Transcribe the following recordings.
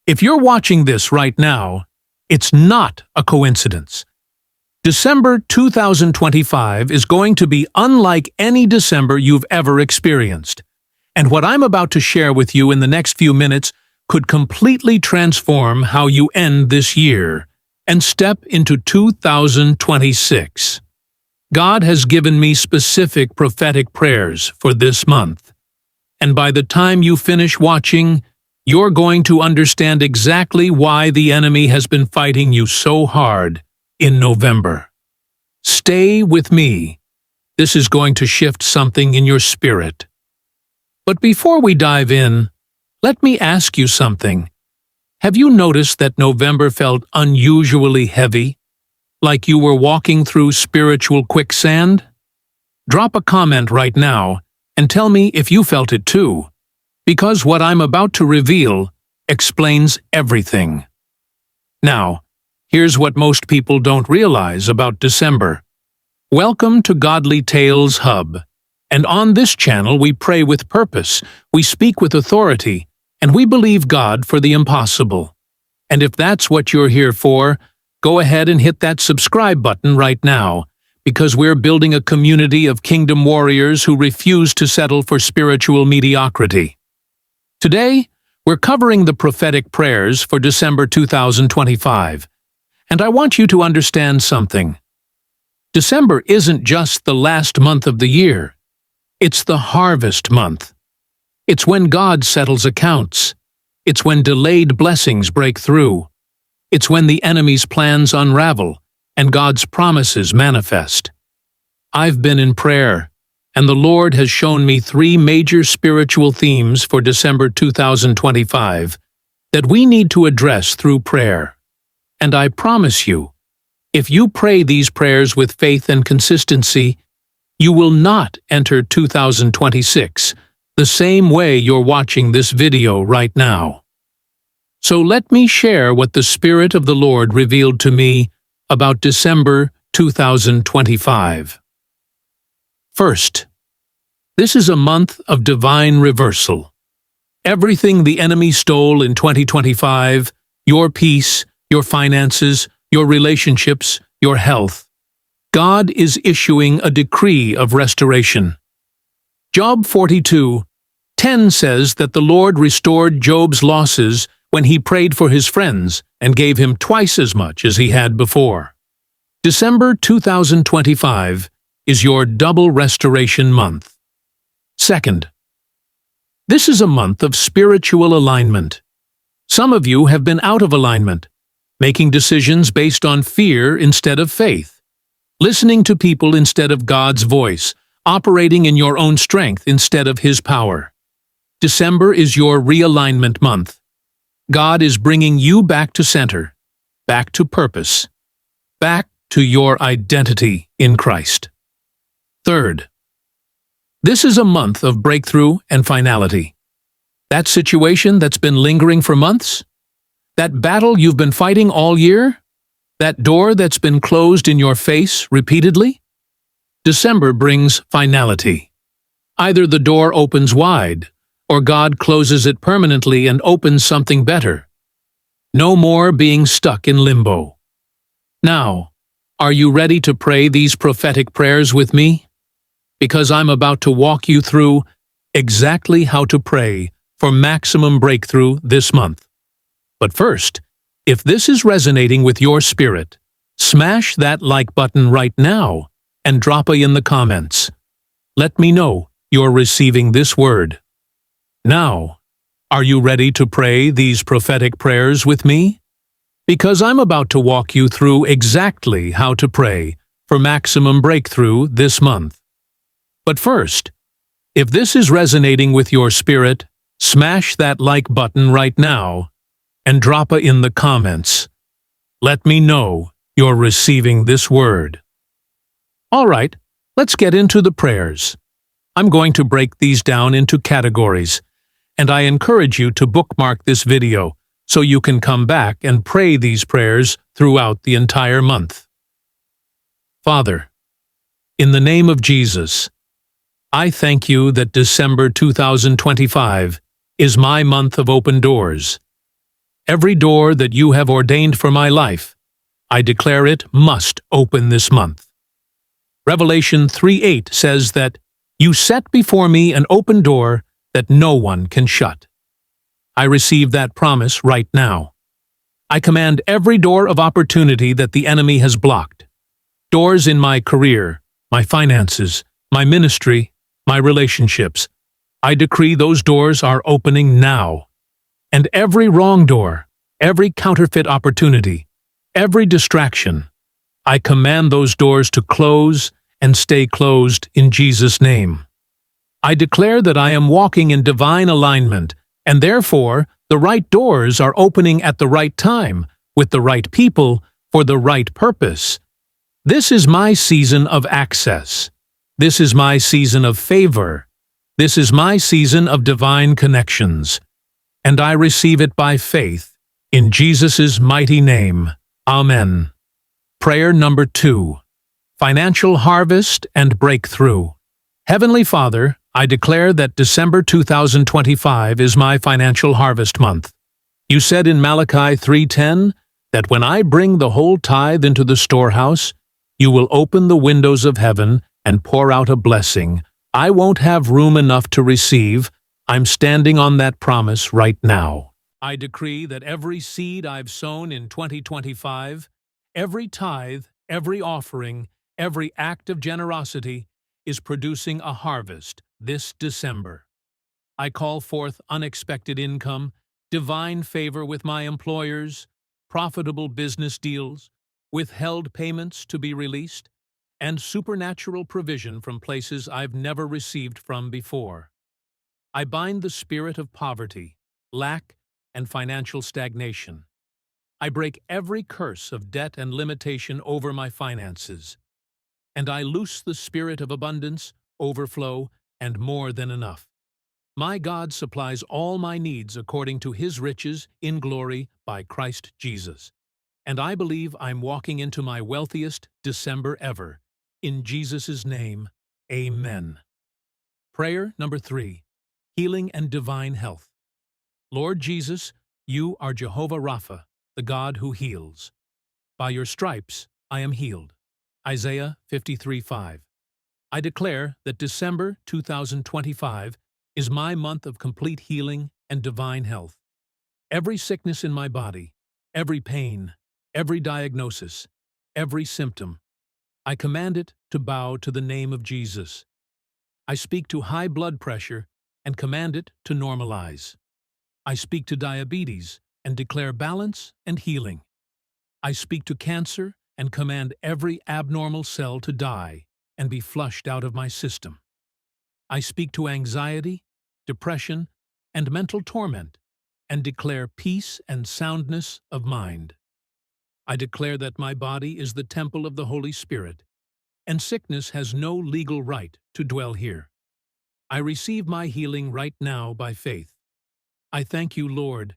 If you're watching this right now, it's not a coincidence. December 2025 is going to be unlike any December you've ever experienced. And what I'm about to share with you in the next few minutes could completely transform how you end this year and step into 2026. God has given me specific prophetic prayers for this month. And by the time you finish watching, you're going to understand exactly why the enemy has been fighting you so hard in November. Stay with me. This is going to shift something in your spirit. But before we dive in, let me ask you something. Have you noticed that November felt unusually heavy? Like you were walking through spiritual quicksand? Drop a comment right now and tell me if you felt it too, because what I'm about to reveal explains everything. Now, here's what most people don't realize about December. Welcome to Godly Tales Hub, and on this channel we pray with purpose, we speak with authority, and we believe God for the impossible. And if that's what you're here for, go ahead and hit that subscribe button right now, because we're building a community of kingdom warriors who refuse to settle for spiritual mediocrity. Today, we're covering the prophetic prayers for December 2025, and I want you to understand something. December isn't just the last month of the year. It's the harvest month. It's when God settles accounts. It's when delayed blessings break through. It's when the enemy's plans unravel and God's promises manifest. I've been in prayer, and the Lord has shown me three major spiritual themes for December 2025 that we need to address through prayer. And I promise you, if you pray these prayers with faith and consistency, you will not enter 2026 the same way you're watching this video right now. So let me share what the Spirit of the Lord revealed to me about December 2025. First, this is a month of divine reversal. Everything the enemy stole in 2025, your peace, your finances, your relationships, your health, God is issuing a decree of restoration. Job 42:10 says that the Lord restored Job's losses when he prayed for his friends and gave him twice as much as he had before. December 2025 is your double restoration month. Second, this is a month of spiritual alignment. Some of you have been out of alignment, making decisions based on fear instead of faith, listening to people instead of God's voice, operating in your own strength instead of His power. December is your realignment month. God is bringing you back to center, back to purpose, back to your identity in Christ. Third, this is a month of breakthrough and finality. That situation that's been lingering for months, that battle you've been fighting all year, that door that's been closed in your face repeatedly, December brings finality. Either the door opens wide, or God closes it permanently and opens something better. No more being stuck in limbo. Now, are you ready to pray these prophetic prayers with me? Because I'm about to walk you through exactly how to pray for maximum breakthrough this month. But first, if this is resonating with your spirit, smash that like button right now and drop a in the comments. Let me know you're receiving this word. Now, are you ready to pray these prophetic prayers with me? Because I'm about to walk you through exactly how to pray for maximum breakthrough this month. But first, if this is resonating with your spirit, smash that like button right now and drop a in the comments. Let me know you're receiving this word. All right, let's get into the prayers. I'm going to break these down into categories, and I encourage you to bookmark this video so you can come back and pray these prayers throughout the entire month. Father, in the name of Jesus, I thank you that December 2025 is my month of open doors. Every door that you have ordained for my life, I declare it must open this month. Revelation 3:8 says that, "You set before me an open door that no one can shut." I receive that promise right now. I command every door of opportunity that the enemy has blocked. Doors in my career, my finances, my ministry, my relationships. I decree those doors are opening now. And every wrong door, every counterfeit opportunity, every distraction, I command those doors to close and stay closed in Jesus' name. I declare that I am walking in divine alignment, and therefore the right doors are opening at the right time, with the right people, for the right purpose. This is my season of access. This is my season of favor. This is my season of divine connections. And I receive it by faith, in Jesus' mighty name. Amen. Prayer number 2. Financial harvest and breakthrough. Heavenly Father, I declare that December 2025 is my financial harvest month. You said in Malachi 3:10 that when I bring the whole tithe into the storehouse, you will open the windows of heaven and pour out a blessing. I won't have room enough to receive. I'm standing on that promise right now. I decree that every seed I've sown in 2025, every tithe, every offering, every act of generosity is producing a harvest this December. I call forth unexpected income, divine favor with my employers, profitable business deals, withheld payments to be released, and supernatural provision from places I've never received from before. I bind the spirit of poverty, lack, and financial stagnation. I break every curse of debt and limitation over my finances. And I loose the spirit of abundance, overflow, and more than enough. My God supplies all my needs according to His riches in glory by Christ Jesus. And I believe I'm walking into my wealthiest December ever. In Jesus' name, amen. Prayer number 3. Healing and divine health. Lord Jesus, you are Jehovah Rapha, the God who heals. By your stripes I am healed. Isaiah 53:5. I declare that December 2025 is my month of complete healing and divine health. Every sickness in my body, every pain, every diagnosis, every symptom, I command it to bow to the name of Jesus. I speak to high blood pressure and command it to normalize. I speak to diabetes and declare balance and healing. I speak to cancer and command every abnormal cell to die and be flushed out of my system. I speak to anxiety, depression, and mental torment and declare peace and soundness of mind. I declare that my body is the temple of the Holy Spirit, and sickness has no legal right to dwell here. I receive my healing right now by faith. I thank you, Lord,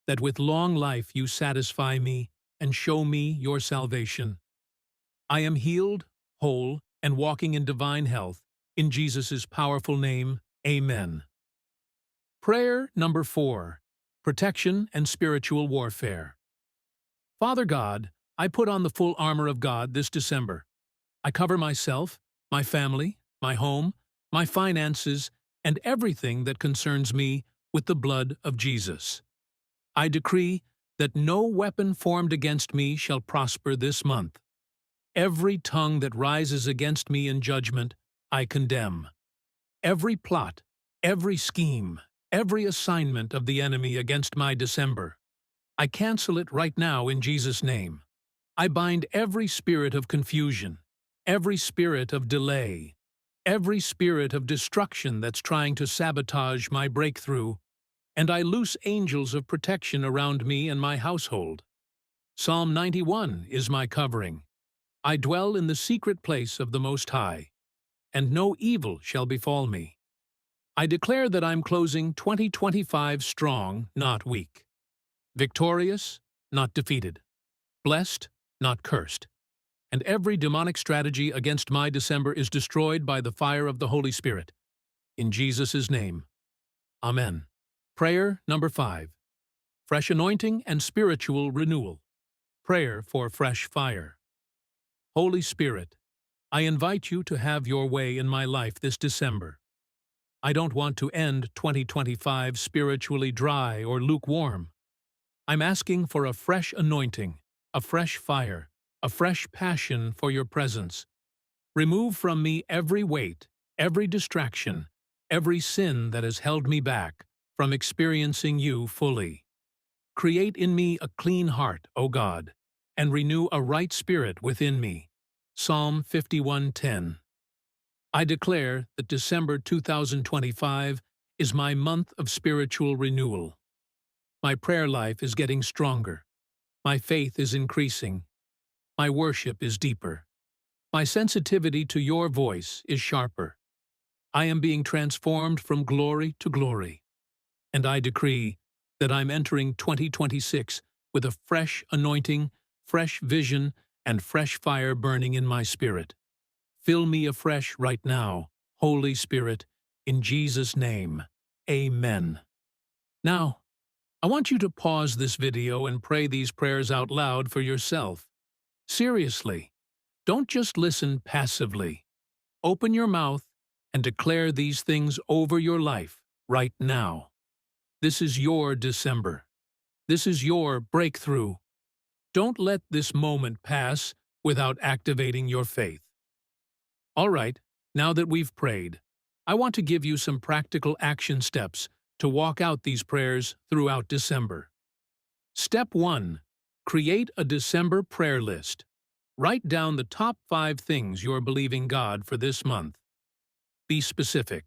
that with long life you satisfy me and show me your salvation. I am healed, whole, and walking in divine health. In Jesus' powerful name, amen. Prayer number 4. Protection and spiritual warfare. Father God, I put on the full armor of God this December. I cover myself, my family, my home, my finances, and everything that concerns me with the blood of Jesus. I decree that no weapon formed against me shall prosper this month. Every tongue that rises against me in judgment, I condemn. Every plot, every scheme, every assignment of the enemy against my December, I cancel it right now in Jesus' name. I bind every spirit of confusion, every spirit of delay, every spirit of destruction that's trying to sabotage my breakthrough, and I loose angels of protection around me and my household. Psalm 91 is my covering. I dwell in the secret place of the Most High, and no evil shall befall me. I declare that I'm closing 2025 strong, not weak. Victorious, not defeated. Blessed, not cursed. And every demonic strategy against my December is destroyed by the fire of the Holy Spirit. In Jesus' name. Amen. Prayer number 5. fresh anointing and spiritual renewal. Prayer for fresh fire. Holy Spirit, I invite you to have your way in my life this December. I don't want to end 2025 spiritually dry or lukewarm. I'm asking for a fresh anointing, a fresh fire, a fresh passion for your presence. Remove from me every weight, every distraction, every sin that has held me back from experiencing you fully. Create in me a clean heart, O God, and renew a right spirit within me. Psalm 51:10. I declare that December 2025 is my month of spiritual renewal. My prayer life is getting stronger. My faith is increasing. My worship is deeper. My sensitivity to your voice is sharper. I am being transformed from glory to glory. And I decree that I'm entering 2026 with a fresh anointing, fresh vision, and fresh fire burning in my spirit. Fill me afresh right now, Holy Spirit, in Jesus' name. Amen. Now, I want you to pause this video and pray these prayers out loud for yourself. Seriously, don't just listen passively. Open your mouth and declare these things over your life right now. This is your December. This is your breakthrough. Don't let this moment pass without activating your faith. All right, now that we've prayed, I want to give you some practical action steps to walk out these prayers throughout December. Step 1. Create a December prayer list. Write down the top 5 things you're believing God for this month. Be specific.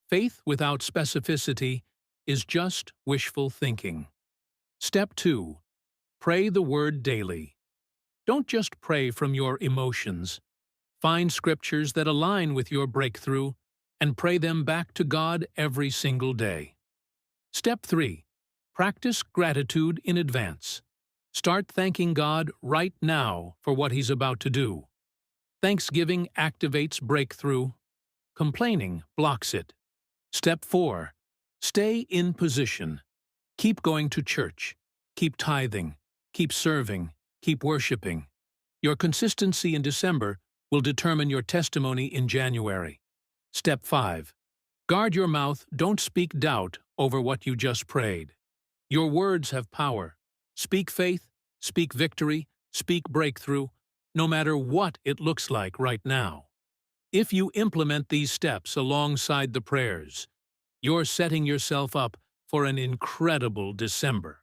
Faith without specificity is just wishful thinking. Step 2. Pray the Word daily. Don't just pray from your emotions. Find scriptures that align with your breakthrough and pray them back to God every single day. Step 3. Practice gratitude in advance. Start thanking God right now for what He's about to do. Thanksgiving activates breakthrough. Complaining blocks it. Step 4. Stay in position. Keep going to church. Keep tithing. Keep serving. Keep worshiping. Your consistency in December will determine your testimony in January. Step 5. Guard your mouth. Don't speak doubt over what you just prayed. Your words have power. Speak faith, speak victory, speak breakthrough, no matter what it looks like right now. If you implement these steps alongside the prayers, you're setting yourself up for an incredible December.